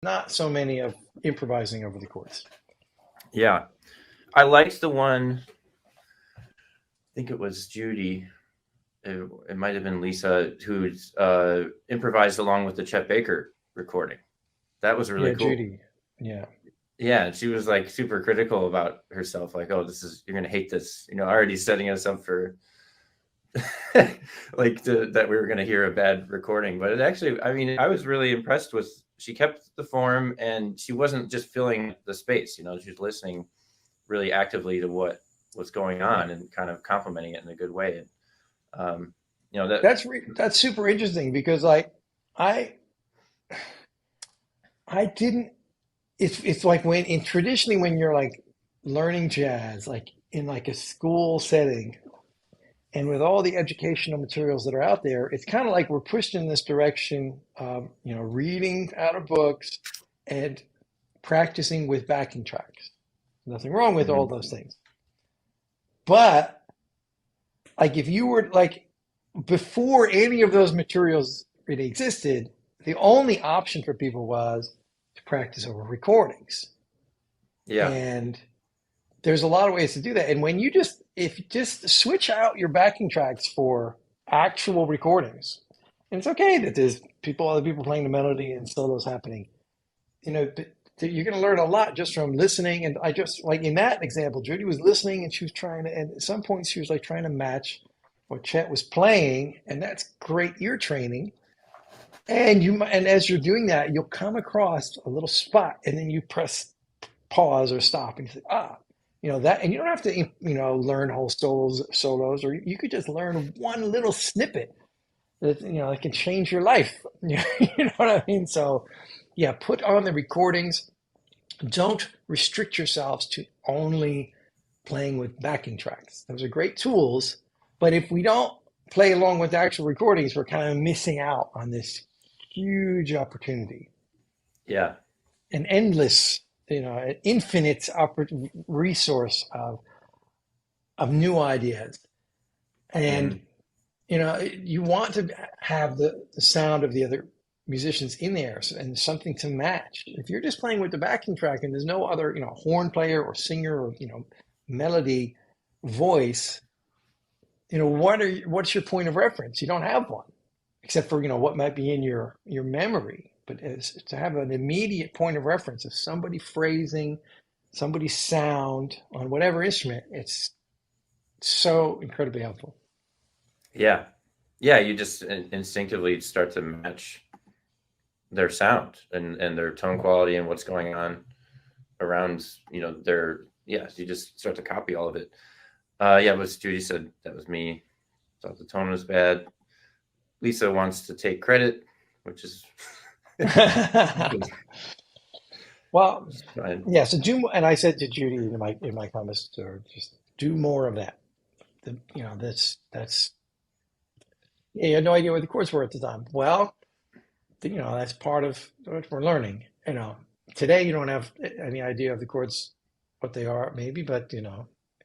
not so many of improvising over the chords. Yeah, I liked the one. I think it was Judy. It might have been Lisa who improvised along with the Chet Baker recording. That was really Yeah, cool. Judy. Yeah. Yeah, and she was like super critical about herself, like, "Oh, this is you're gonna hate this," already setting us up for that we were gonna hear a bad recording. But it actually, I mean, I was really impressed with. She kept the form, and she wasn't just filling the space. She was listening really actively to what was going Yeah. on and kind of complimenting it in a good way. And that. That's super interesting because like I I didn't it's like traditionally when you're like learning jazz like in like a school setting and with all the educational materials that are out there, it's kind of like we're pushed in this direction, reading out of books and practicing with backing tracks. Nothing wrong with all Mhm. those things. But like if you were like before any of those materials really existed, the only option for people was to practice over recordings. Yeah. And there's a lot of ways to do that. And when if you just switch out your backing tracks for actual recordings, and it's okay that there's other people playing the melody and solos happening, but you're going to learn a lot just from listening. And I just like in that example, Judy was listening and she was trying to, and at some point she was like trying to match what Chet was playing, and that's great ear training. And as you're doing that, you'll come across a little spot, and then you press pause or stop, and you say, that, and you don't have to, learn whole solos, or you could just learn one little snippet that can change your life. You know what I mean? So, yeah, put on the recordings. Don't restrict yourselves to only playing with backing tracks. Those are great tools, but if we don't play along with the actual recordings, we're kind of missing out on this huge opportunity, Yeah. an endless, an infinite resource of new ideas. And, Hmm. you want to have the sound of the other musicians in there and something to match. If you're just playing with the backing track and there's no other, horn player or singer or, melody voice, what's your point of reference? You don't have one, except for, what might be in your memory. But to have an immediate point of reference of somebody phrasing, somebody's sound on whatever instrument, it's so incredibly helpful. Yeah. Yeah. You just instinctively start to match their sound and their tone quality and what's going on around, their, yes, you just start to copy all of it. Yeah, what Judy said, that was me. Thought the tone was bad. Lisa wants to take credit, which is Well, fine. yeah. So and I said to Judy in my comments to her, just do more of that. That's yeah, you had no idea what the chords were at the time. Well, that's part of what we're learning. Today you don't have any idea of the chords, what they are, maybe, but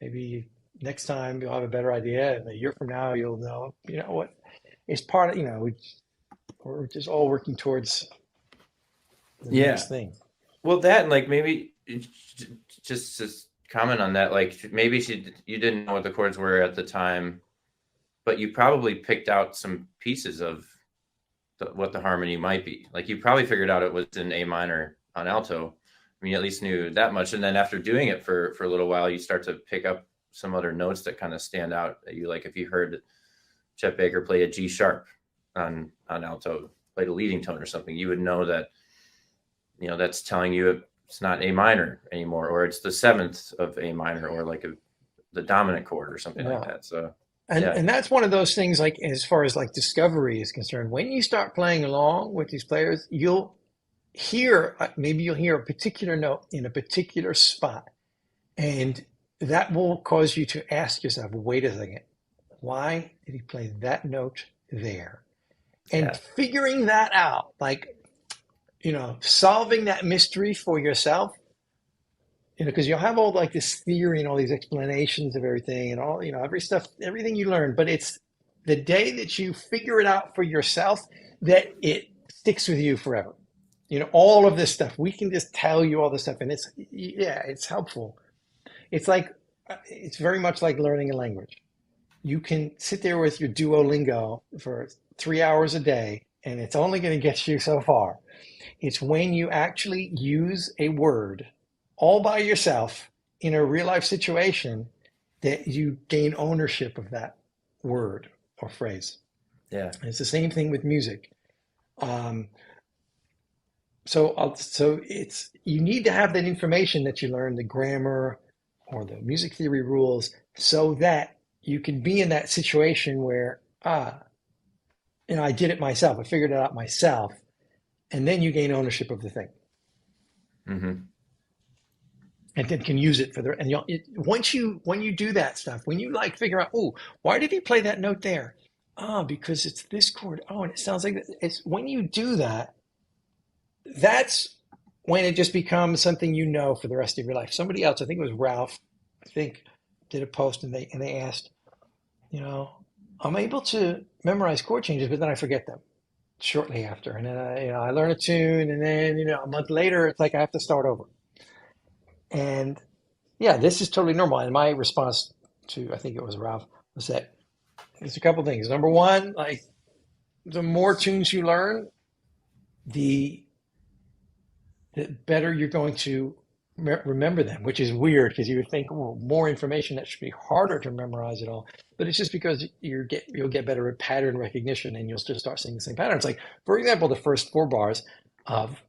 maybe next time you'll have a better idea, and a year from now you'll know. What it's part of. We're just all working towards the Yeah. next thing. Well, that and like maybe just comment on that. Like maybe you didn't know what the chords were at the time, but you probably picked out some pieces of what the harmony might be. Like you probably figured out it was in A minor on alto. I mean, you at least knew that much. And then after doing it for a little while, you start to pick up some other notes that kind of stand out. That you like if you heard Chet Baker play a G sharp on alto, played a leading tone or something, you would know that that's telling you it's not A minor anymore, or it's the seventh of A minor, or like the dominant chord or something like Yeah. that. So And yeah, and that's one of those things like as far as like discovery is concerned, when you start playing along with these players, maybe you'll hear a particular note in a particular spot, and that will cause you to ask yourself, wait a second, why did he play that note there? And yeah, figuring that out, like, solving that mystery for yourself, because you'll have all like this theory and all these explanations of everything and all, everything you learn, but it's the day that you figure it out for yourself that it sticks with you forever. all of this stuff. We can just tell you all this stuff, and it's helpful. It's like it's very much like learning a language. You can sit there with your Duolingo for 3 hours a day, and it's only going to get you so far. It's when you actually use a word all by yourself in a real life situation that you gain ownership of that word or phrase. Yeah. And it's the same thing with music. Um, so it's you need to have that information that you learn, the grammar or the music theory rules, so that you can be in that situation where I did it myself. I figured it out myself, and then you gain ownership of the thing, Mm-hmm. and then can use it for the. And once you when you do that stuff, when you like figure out, oh, why did he play that note there? Oh, because it's this chord. Oh, and it sounds like this. It's when you do that, that's when it just becomes something for the rest of your life. Somebody else, I think it was Ralph, I think, did a post and they asked, you know, I'm able to memorize chord changes, but then I forget them shortly after. And then I learn a tune, and then a month later, it's like I have to start over. And yeah, this is totally normal. And my response to, I think it was Ralph, was that there's a couple things. Number one, like the more tunes you learn, the the better you're going to remember them, which is weird because you would think, well, more information that should be harder to memorize it all. But it's just because you'll get better at pattern recognition, and you'll just start seeing the same patterns. Like, for example, the first four bars of